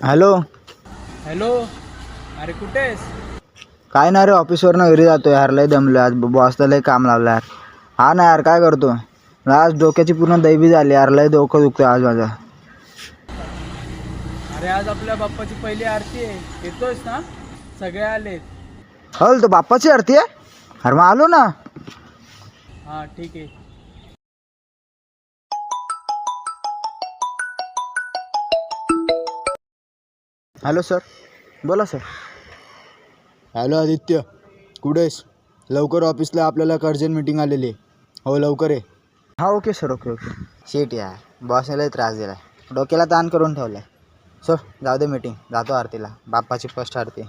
Hello. Hello. अरे कुठे आहेस? काय नाही रे, ऑफिसवरनं घरी जातो यार. लय दमलो आज, बॉसला लय काम लावलं यार. हा ना यार, काय करतो. आज डोक्याची पूर्ण दैबी झाली यार. लय डोकं दुखतं आज माझं. अरे आज आपल्या बाप्पाची पहिली आरती आहे, येतोयस ना? सगळे आलेत. हल तो बाप्पाची आरती आहे. अरे मग आलो ना. हां ठीक आहे. हॅलो सर, बोला सर. हॅलो आदित्य, कुठे आहेस? लवकर ऑफिसला, आपल्याला अर्जंट मीटिंग आलेली आहे. हो लवकर ये. हा ओके सर, ओके ओके. शेट यार, बॉसने लय त्रास दिला. डोक्याला ताण करून ठेवला. सर जाऊ दे मीटिंग, जातो आरतीला. बाप्पाची फर्स्ट आरती.